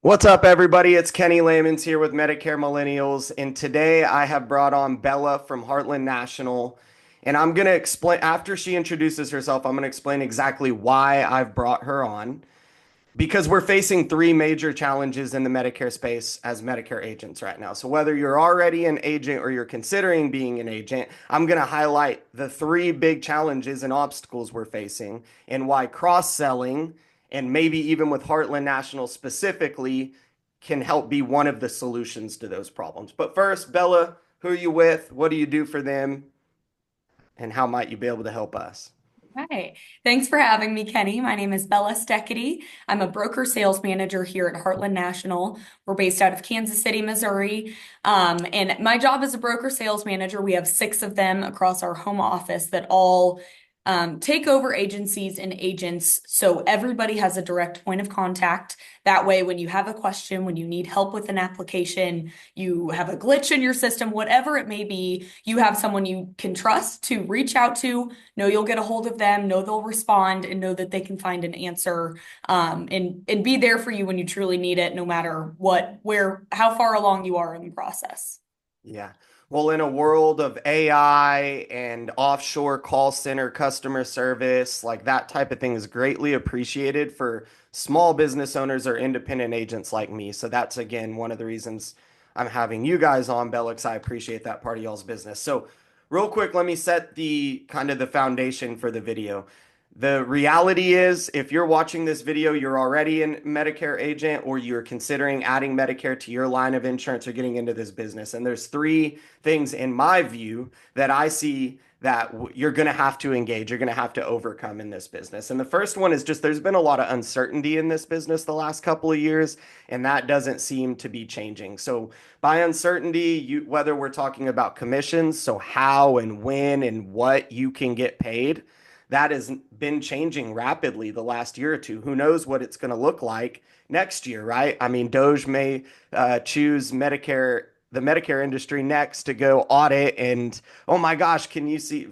What's up, everybody? It's Kenny Lamons here with Medicare Millennials, and today I have brought on Bella from Heartland National. And I'm going to explain, after she introduces herself, I'm going to explain exactly why I've brought her on. Because we're facing three major challenges in the Medicare space as Medicare agents right now. So, whether you're already an agent or you're considering being an agent, I'm going to highlight the three big challenges and obstacles we're facing and why cross selling, and maybe even with Heartland National specifically, can help be one of the solutions to those problems. But first, Bella, who are you with? What do you do for them? And how might you be able to help us? Hi. Thanks for having me, Kenny. My name is Bella Steckity. I'm a broker sales manager here at Heartland National. We're based out of Kansas City, Missouri. And my job as a broker sales manager, we have six of them across our home office that all take over agencies and agents. So everybody has a direct point of contact. That way, when you have a question, when you need help with an application, you have a glitch in your system, whatever it may be, you have someone you can trust to reach out to, know you'll get a hold of them, know they'll respond, and know that they can find an answer, and be there for you when you truly need it, no matter what, where, how far along you are in the process. Yeah. Well, in a world of AI and offshore call center customer service, like that type of thing is greatly appreciated for small business owners or independent agents like me. So that's again one of the reasons I'm having you guys on, Bellix. I appreciate that part of y'all's business. So, real quick, let me set the kind of the foundation for the video. The reality is, if you're watching this video, you're already a Medicare agent or you're considering adding Medicare to your line of insurance or getting into this business. And there's three things, in my view, that I see that you're going to have to engage, you're going to have to overcome in this business. And the first one is just there's been a lot of uncertainty in this business the last couple of years, and that doesn't seem to be changing. So, by uncertainty, whether we're talking about commissions, so how and when and what you can get paid, that has been changing rapidly the last year or two. Who knows what it's going to look like next year, right? I mean, Doge may choose Medicare, the Medicare industry next to go audit. And oh my gosh, can you see?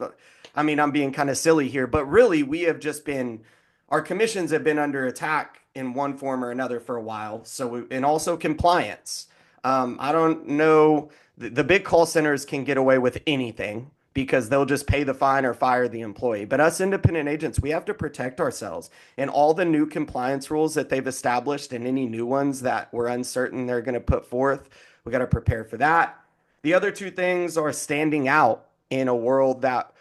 I mean, I'm being kind of silly here, but really, we have just been, our commissions have been under attack in one form or another for a while. So, and also compliance. I don't know. The big call centers can get away with anything because they'll just pay the fine or fire the employee. But us independent agents, we have to protect ourselves. And all the new compliance rules that they've established and any new ones that we're uncertain they're going to put forth, we got to prepare for that. The other two things are standing out in a world that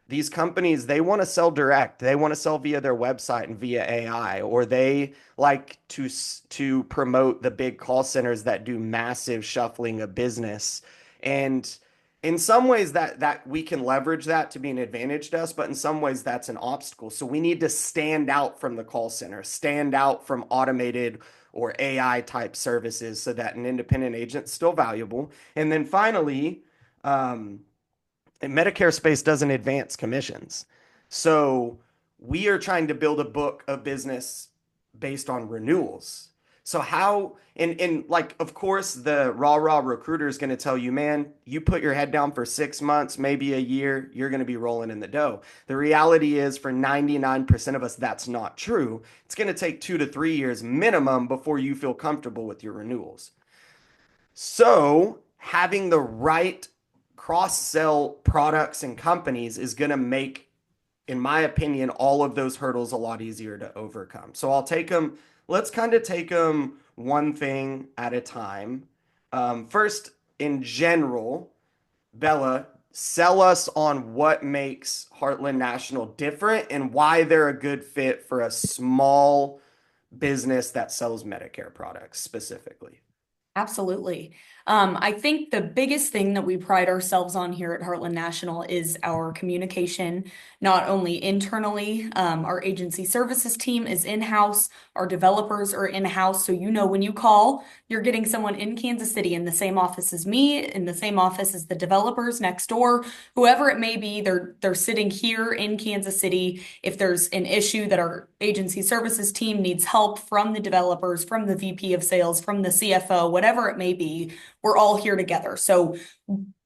these companies, they want to sell direct, they want to sell via their website and via AI, or they like to promote the big call centers that do massive shuffling of business. And in some ways that we can leverage that to be an advantage to us, but in some ways that's an obstacle. So we need to stand out from the call center, stand out from automated or AI type services so that an independent agent's still valuable. And then finally, um, Medicare space doesn't advance commissions. So we are trying to build a book of business based on renewals. So how and like of course the rah recruiter is going to tell you, man, you put your head down for 6 months, maybe a year, you're going to be rolling in the dough. The reality is for 99% of us, that's not true. It's going to take 2 to 3 years minimum before you feel comfortable with your renewals. So, having the right cross sell products and companies is going to make, in my opinion, all of those hurdles a lot easier to overcome. So, I'll take them, let's kind of take them one thing at a time. First, in general, Bella, sell us on what makes Heartland National different and why they're a good fit for a small business that sells Medicare products specifically. Absolutely. I think the biggest thing that we pride ourselves on here at Heartland National is our communication, not only internally. Our agency services team is in-house, our developers are in-house. So, you know, when you call, you're getting someone in Kansas City in the same office as me, in the same office as the developers next door, whoever it may be, they're sitting here in Kansas City. If there's an issue that our agency services team needs help from the developers, from the VP of sales, from the CFO, whatever it may be, we're all here together. So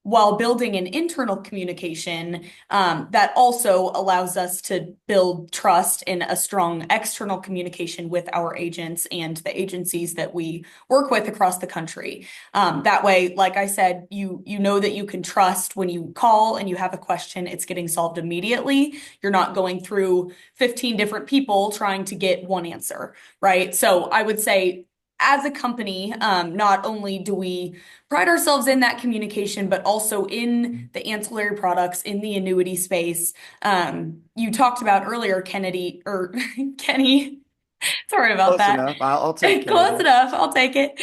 while building an internal communication that also allows us to build trust in a strong external communication with our agents and the agencies that we work with across the country. That way, like I said, you know that you can trust when you call and you have a question, it's getting solved immediately. You're not going through 15 different people trying to get one answer, right? So I would say, as a company, not only do we pride ourselves in that communication, but also in the ancillary products in the annuity space. You talked about earlier, Kennedy or Kenny. Sorry about Close that. enough. I'll take Close Kennedy. enough. I'll take it.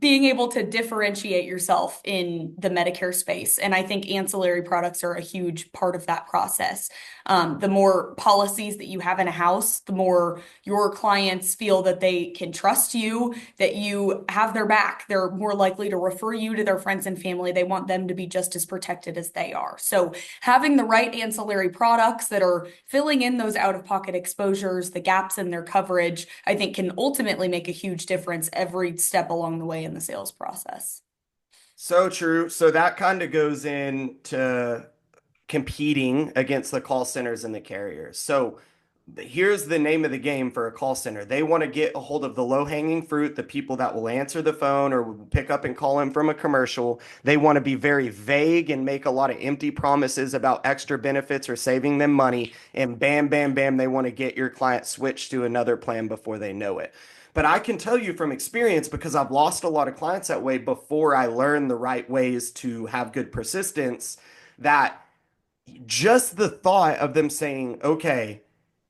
Being able to differentiate yourself in the Medicare space. And I think ancillary products are a huge part of that process. The more policies that you have in a house, the more your clients feel that they can trust you, that you have their back. They're more likely to refer you to their friends and family. They want them to be just as protected as they are. So having the right ancillary products that are filling in those out-of-pocket exposures, the gaps in their coverage, I think can ultimately make a huge difference every step along the way in the sales process. So true. So that kind of goes into competing against the call centers and the carriers. So here's the name of the game for a call center. They want to get a hold of the low-hanging fruit, the people that will answer the phone or will pick up and call in from a commercial. They want to be very vague and make a lot of empty promises about extra benefits or saving them money. And bam, bam, bam, they want to get your client switched to another plan before they know it. But I can tell you from experience, because I've lost a lot of clients that way before I learned the right ways to have good persistence, that just the thought of them saying, okay,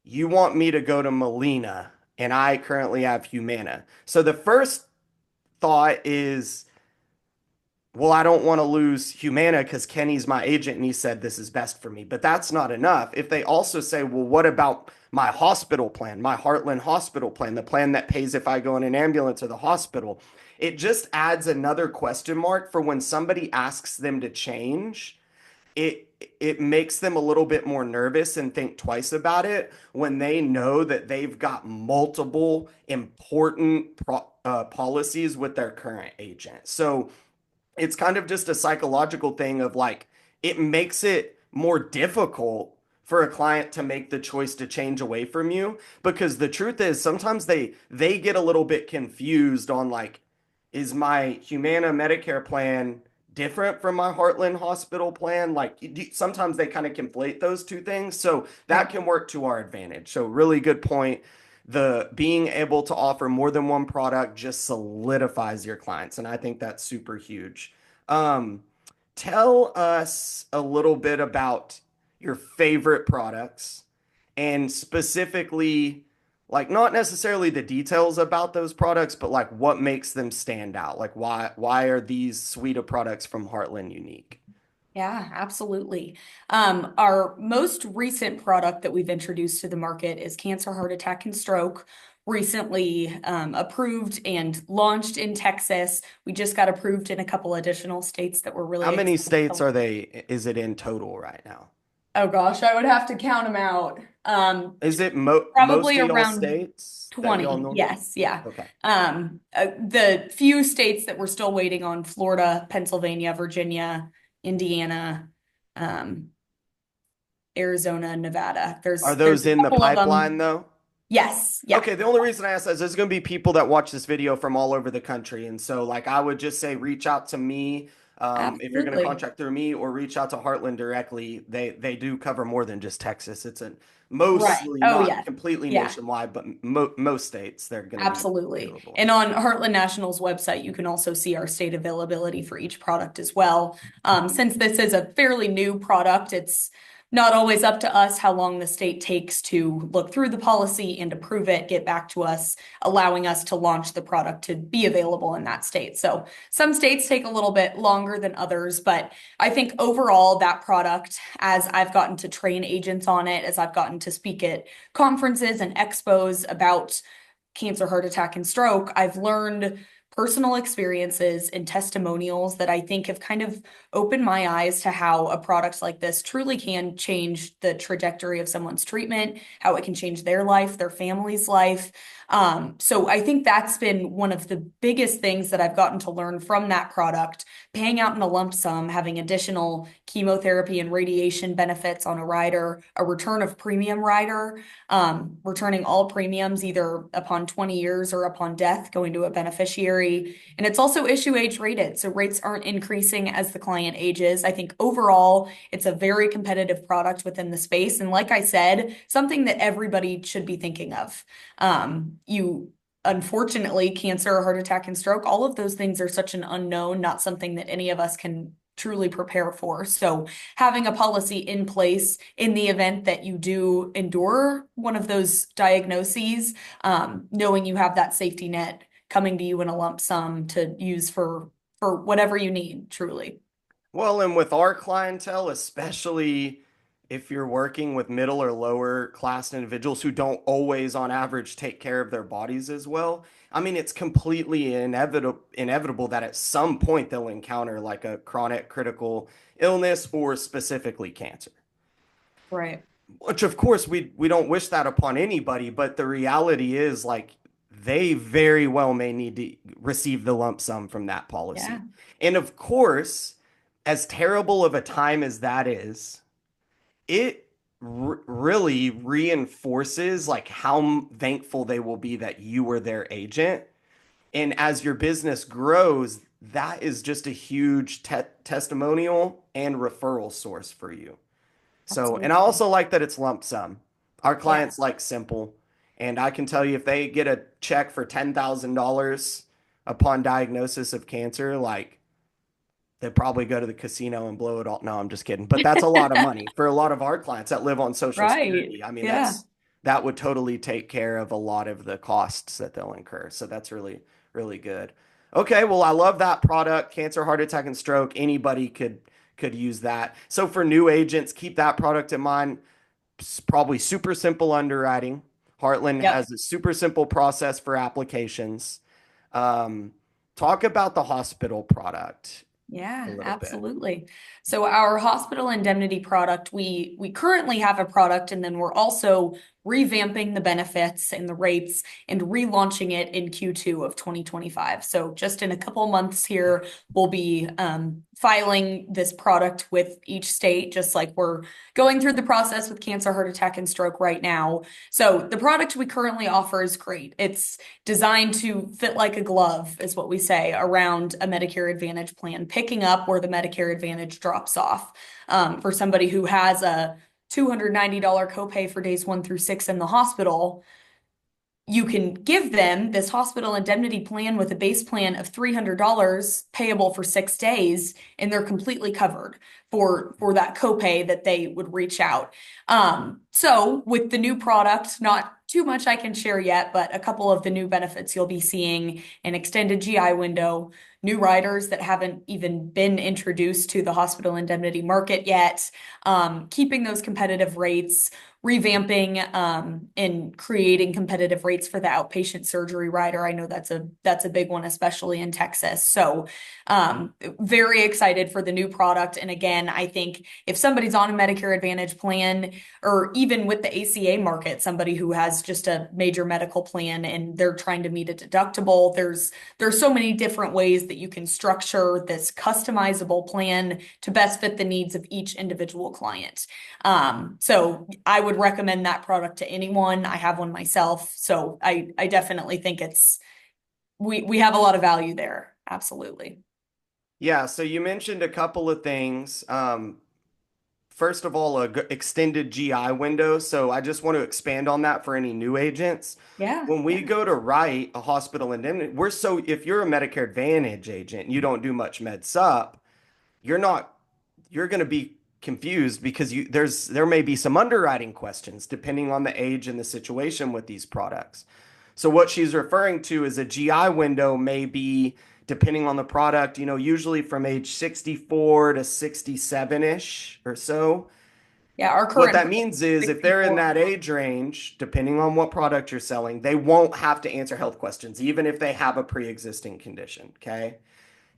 you want me to go to Molina and I currently have Humana. So the first thought is, well, I don't want to lose Humana because Kenny's my agent and he said this is best for me. But that's not enough. If they also say, well, what about my hospital plan, my Heartland hospital plan, the plan that pays if I go in an ambulance to the hospital, it just adds another question mark for when somebody asks them to change. It makes them a little bit more nervous and think twice about it when they know that they've got multiple important policies with their current agent. So it's kind of just a psychological thing of like, it makes it more difficult for a client to make the choice to change away from you, because the truth is sometimes they get a little bit confused on like, is my Humana Medicare plan different from my Heartland hospital plan? Like sometimes they kind of conflate those two things, so that Right. can work to our advantage. So really good point. The being able to offer more than one product just solidifies your clients, and I think that's super huge. Um, Tell us a little bit about your favorite products and specifically, like not necessarily the details about those products, but like what makes them stand out. Like why are these suite of products from Heartland unique? Yeah, absolutely. Our most recent product that we've introduced to the market is cancer, heart attack, and stroke. Recently approved and launched in Texas. We just got approved in a couple additional states that we're How really many excited states to. are they, is it in total right now? Oh gosh, I would have to count them out. Is it most Probably of y'all around states that y'all 20. normally? Yes, yeah. Okay. The few states that we're still waiting on, Florida, Pennsylvania, Virginia, Indiana, um, Arizona, Nevada. Are There's those a in the couple of pipeline them. though? Yes, yeah, Okay, the only reason I ask that is there's going to be people that watch this video from all over the country. And so, like, I would just say reach out to me if you're going to absolutely. contract through me, or reach out to Heartland directly. They do cover more than just Texas. It's a Right. mostly, Oh not yeah. completely Yeah. nationwide, but most states they're going to be Absolutely. available in. And on Heartland National's website, you can also see our state availability for each product as well. Since this is a fairly new product, it's not always up to us how long the state takes to look through the policy and approve it, get back to us, allowing us to launch the product to be available in that state. So some states take a little bit longer than others, but I think overall that product, as I've gotten to train agents on it, as I've gotten to speak at conferences and expos about cancer, heart attack, and stroke, I've learned personal experiences and testimonials that I think have kind of opened my eyes to how a product like this truly can change the trajectory of someone's treatment, how it can change their life, their family's life. So I think that's been one of the biggest things that I've gotten to learn from that product. Paying out in a lump sum, having additional chemotherapy and radiation benefits on a rider, a return of premium rider, returning all premiums either upon 20 years or upon death, going to a beneficiary. And it's also issue age rated, so rates aren't increasing as the client ages. I think overall, it's a very competitive product within the space. And like I said, something that everybody should be thinking of. You unfortunately, cancer, heart attack, and stroke, all of those things are such an unknown, not something that any of us can truly prepare for. So having a policy in place in the event that you do endure one of those diagnoses, knowing you have that safety net coming to you in a lump sum to use for whatever you need, truly. Well, and with our clientele, especially if you're working with middle or lower class individuals who don't always, on average, take care of their bodies as well, I mean, it's completely inevitable that at some point they'll encounter like a chronic critical illness or specifically cancer. Right. Which, of course, we don't wish that upon anybody, but the reality is like they very well may need to receive the lump sum from that Yeah. policy. And of course, as terrible of a time as that is, it really reinforces like how thankful they will be that you were their agent. And as your business grows, that is just a huge testimonial and referral source for you. So, and I Absolutely. also like that it's lump sum. Our Yeah. clients like simple. And I can tell you if they get a check for $10,000 upon diagnosis of cancer, like they'd probably go to the casino and blow it all. No, I'm just kidding. But that's a lot of money for a lot of our clients that live on Social Right. Security. I mean, Yeah. that would totally take care of a lot of the costs that they'll incur. So that's really, really good. Okay, well, I love that product. Cancer, heart attack, and stroke. Anybody could use that. So for new agents, keep that product in mind. It's probably super simple underwriting. Heartland Yep. has a super simple process for applications. Um, Talk about the hospital product a Yeah, little bit. absolutely. So our hospital indemnity product, we currently have a product, and then we're also revamping the benefits and the rates and relaunching it in Q2 of 2025. So just in a couple months here, we'll be filing this product with each state, just like we're going through the process with cancer, heart attack, and stroke right now. So the product we currently offer is great. It's designed to fit like a glove, is what we say, around a Medicare Advantage plan, picking up where the Medicare Advantage drops off. For somebody who has a $290 copay for days 1 through 6 in the hospital, you can give them this hospital indemnity plan with a base plan of $300 payable for 6 days, and they're completely covered for that copay that they would reach out. So with the new product, not too much I can share yet, but a couple of the new benefits you'll be seeing: an extended GI window, new riders that haven't even been introduced to the hospital indemnity market yet, keeping those competitive rates, revamping and creating competitive rates for the outpatient surgery rider. I know that's a big one, especially in Texas. So very excited for the new product. And again, I think if somebody's on a Medicare Advantage plan, or even with the ACA market, somebody who has just a major medical plan and they're trying to meet a deductible, there's so many different ways that you can structure this customizable plan to best fit the needs of each individual client. So I would recommend that product to anyone. I have one myself, so I definitely think we have a lot of value there. Absolutely. Yeah, so you mentioned a couple of things. First of all, extended GI window. So I just want to expand on that for any new agents. Yeah, When we yeah. go to write a hospital indemnity, if you're a Medicare Advantage agent and you don't do much Med Sup, you're not you're going to be confused because there may be some underwriting questions depending on the age and the situation with these products. So what she's referring to is a GI window may be depending on the product, usually from age 64 to 67-ish or so. Yeah, our What current that product means is is if they're in 64. that age range, depending on what product you're selling, they won't have to answer health questions, even if they have a pre-existing condition. Okay.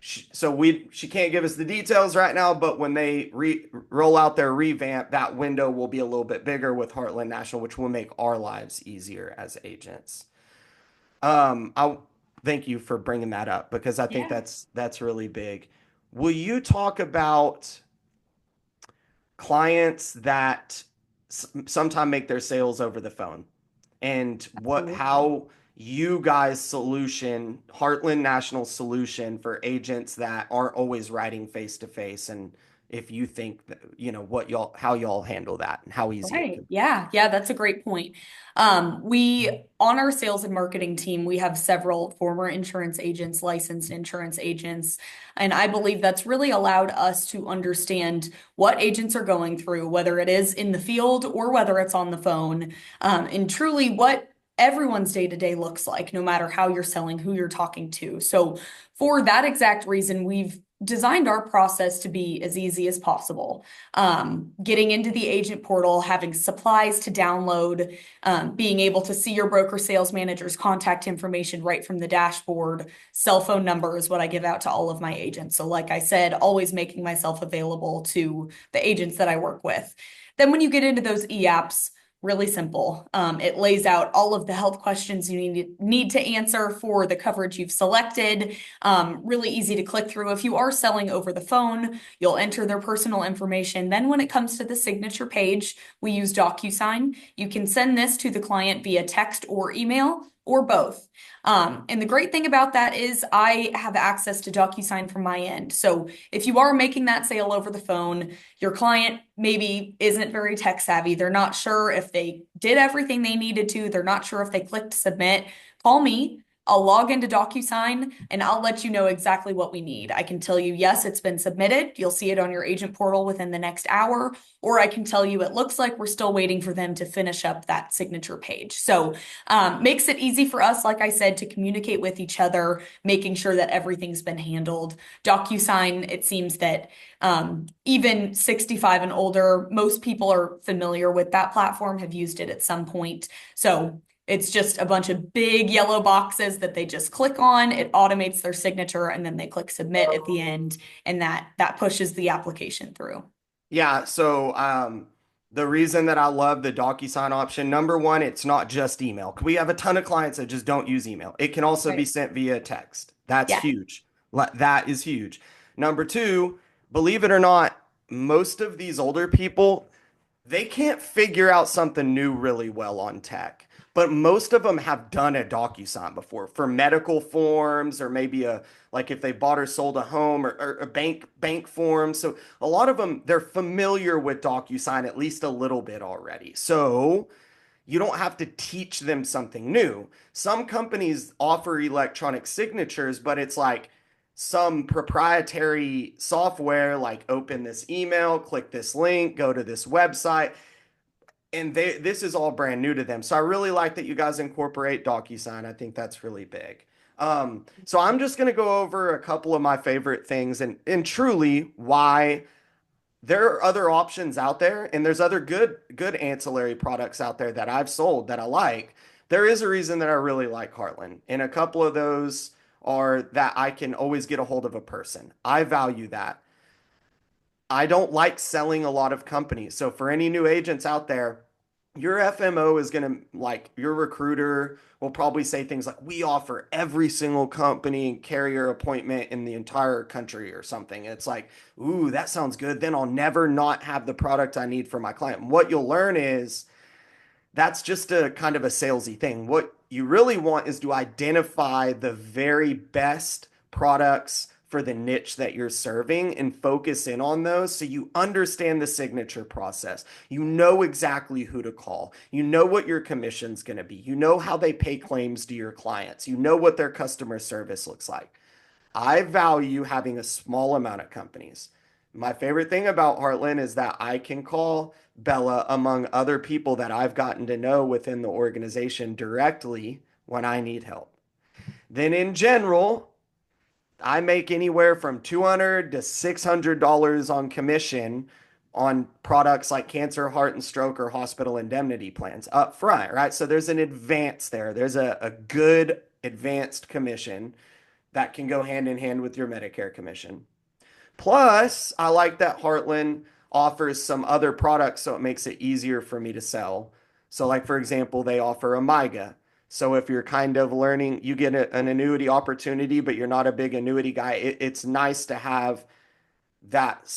She can't give us the details right now, but when they roll out their revamp, that window will be a little bit bigger with Heartland National, which will make our lives easier as agents. I thank you for bringing that up because I think Yeah. that's really big. Will you talk about clients that sometimes make their sales over the phone and what Absolutely. how you guys solution Heartland National solution for agents that aren't always writing face to face, and if you think that, what y'all how y'all handle that and how easy it Right. could be. Yeah. Yeah. That's a great point. We, on our sales and marketing team, we have several former insurance agents, licensed insurance agents. And I believe that's really allowed us to understand what agents are going through, whether it is in the field or whether it's on the phone, and truly what everyone's day to day looks like, no matter how you're selling, who you're talking to. So, for that exact reason, we've designed our process to be as easy as possible, getting into the agent portal, having supplies to download, being able to see your broker sales manager's contact information right from the dashboard. Cell phone number is what I give out to all of my agents. So, like I said, always making myself available to the agents that I work with. Then, when you get into those e apps, really simple. It lays out all of the health questions you need to answer for the coverage you've selected. Really easy to click through. If you are selling over the phone, you'll enter their personal information. Then, when it comes to the signature page, we use DocuSign. You can send this to the client via text or email or both. And the great thing about that is I have access to DocuSign from my end. So if you are making that sale over the phone, your client maybe isn't very tech savvy, they're not sure if they did everything they needed to, they're not sure if they clicked submit, call me. I'll log into DocuSign and I'll let you know exactly what we need. I can tell you, yes, it's been submitted. You'll see it on your agent portal within the next hour. Or I can tell you it looks like we're still waiting for them to finish up that signature page. So, makes it easy for us, like I said, to communicate with each other, making sure that everything's been handled. DocuSign, it seems that even 65 and older, most people are familiar with that platform, have used it at some point. So, it's just a bunch of big yellow boxes that they just click on. It automates their signature and then they click submit at the end, and that pushes the application through. Yeah, so the reason that I love the DocuSign option, number one, it's not just email. We have a ton of clients that just don't use email. It can also be Right. sent via text. That's Yeah. huge. That is huge. Number two, believe it or not, most of these older people, they can't figure out something new really well on tech. But most of them have done a DocuSign before for medical forms or maybe a like if they bought or sold a home or a bank form. So a lot of them they're familiar with DocuSign at least a little bit already. So you don't have to teach them something new. Some companies offer electronic signatures, but it's like some proprietary software like open this email, click this link, go to this website, and this is all brand new to them. So I really like that you guys incorporate DocuSign. I think that's really big. So I'm just going to go over a couple of my favorite things and truly why there are other options out there, and there's other good ancillary products out there that I've sold that I like. There is a reason that I really like Heartland, and a couple of those are that I can always get a hold of a person. I value that. I don't like selling a lot of companies. So for any new agents out there, your FMO is going to like your recruiter will probably say things like, we offer every single company and carrier appointment in the entire country or something. It's like, ooh, that sounds good. Then I'll never not have the product I need for my client. And what you'll learn is that's just a kind of a salesy thing. What you really want is to identify the very best products for the niche that you're serving and focus in on those so you understand the signature process. You know exactly who to call. You know what your commission's going to be. You know how they pay claims to your clients. You know what their customer service looks like. I value having a small amount of companies. My favorite thing about Heartland is that I can call Bella among other people that I've gotten to know within the organization directly when I need help. Then in general, I make anywhere from $200 to $600 on commission on products like cancer, heart and stroke, or hospital indemnity plans up front, right? So there's an advance there. There's a good advanced commission that can go hand in hand with your Medicare commission. Plus, I like that Heartland offers some other products so it makes it easier for me to sell. So, like for example, they offer a MIGA. So if you're kind of learning, you get an annuity opportunity, but you're not a big annuity guy, it's nice to have that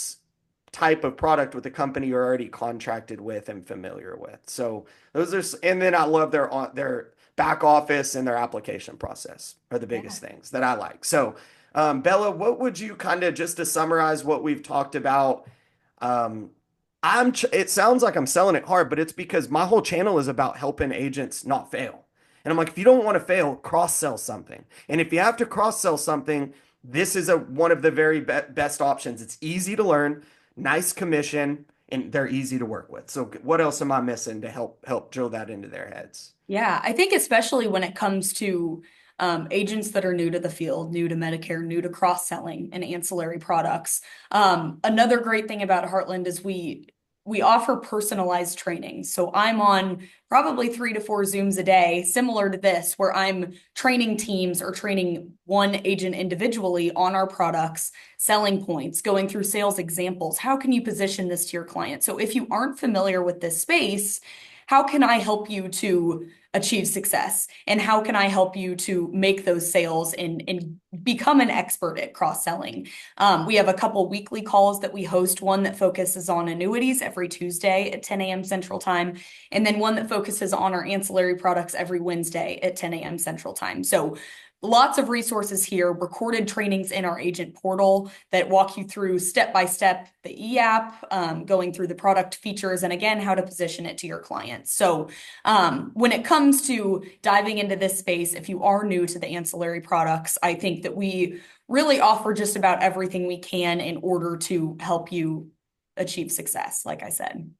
type of product with a company you're already contracted with and familiar with. So those are, and then I love their back office and their application process are the Yeah. biggest things that I like. So, Bella, what would you kind of just to summarize what we've talked about? Um, it sounds like I'm selling it hard, but it's because my whole channel is about helping agents not fail. And I'm like, if you don't want to fail, cross sell something. And if you have to cross sell something, this is one of the very best options. It's easy to learn, nice commission, and they're easy to work with. So what else am I missing to help drill that into their heads? Yeah, I think especially when it comes to agents that are new to the field, new to Medicare, new to cross-selling and ancillary products. Another great thing about Heartland is we offer personalized training. So I'm on probably 3 to 4 Zooms a day, similar to this, where I'm training teams or training one agent individually on our products, selling points, going through sales examples. How can you position this to your client? So if you aren't familiar with this space, how can I help you to achieve success? And how can I help you to make those sales and become an expert at cross-selling? We have a couple weekly calls that we host, one that focuses on annuities every Tuesday at 10 a.m. Central Time, and then one that focuses on our ancillary products every Wednesday at 10 a.m. Central Time. So lots of resources here, recorded trainings in our agent portal that walk you through step by step the e-app, going through the product features, and again, how to position it to your clients. So when it comes to diving into this space, if you are new to the ancillary products, I think that we really offer just about everything we can in order to help you achieve success, like I said.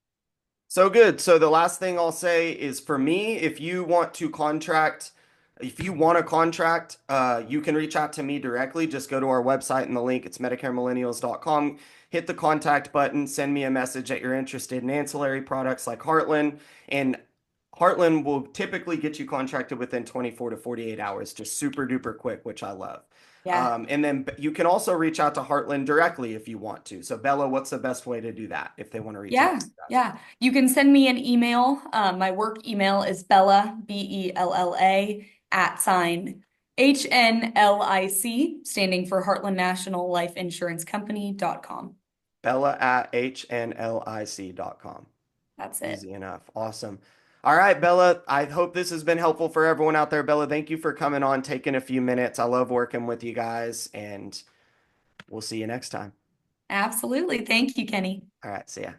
So good. So the last thing I'll say is for me, if you want to contract, if you want a contract, you can reach out to me directly. Just go to our website and the link, it's medicaremillennials.com. Hit the contact button, send me a message that you're interested in ancillary products like Heartland. And Heartland will typically get you contracted within 24 to 48 hours, just super duper quick, which I love. Yeah. And then you can also reach out to Heartland directly if you want to. So Bella, what's the best way to do that if they want to reach out Yeah, to you guys? yeah. You can send me an email. My work email is Bella, Bella, at sign HNLIC, standing for Heartland National Life Insurance Company.com. Bella at hnlic.com. That's it. Easy enough. Awesome. All right, Bella. I hope this has been helpful for everyone out there. Bella, thank you for coming on, taking a few minutes. I love working with you guys, and we'll see you next time. Absolutely. Thank you, Kenny. All right, see ya.